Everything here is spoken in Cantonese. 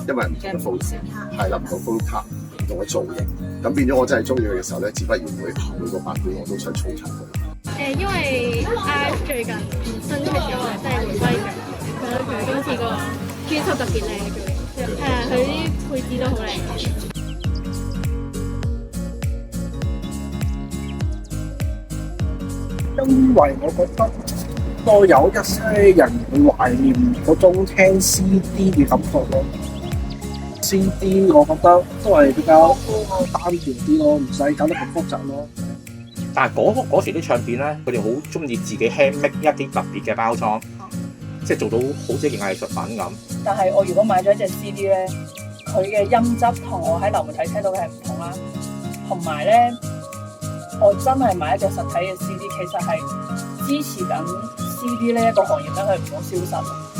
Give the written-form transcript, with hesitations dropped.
因為唔同嘅風係啦，唔同風格、唔同嘅造型，咁變咗我真係中意佢嘅時候咧，自不然會每個版本我都想儲齊佢。因為 R 最近新出咗，即係回歸咗，覺得佢今次個專輯特別靚嘅，佢啲配置都好靚。因為我覺得多有一些人會懷念嗰種聽 CD 嘅感覺咯。CD 我覺得都係比較單調啲咯，唔使搞得咁複雜咯。但係嗰時啲唱片咧，佢哋好中意自己 handmade 一啲特別嘅包裝，即係做到好似一件藝術品咁。但係我如果買咗一隻 CD 咧，佢嘅音質同我喺流媒體聽到嘅係唔同啦，同埋咧，我真係買一隻實體嘅 CD，其實係支持緊 CD 呢一個行業咧，佢唔好消失。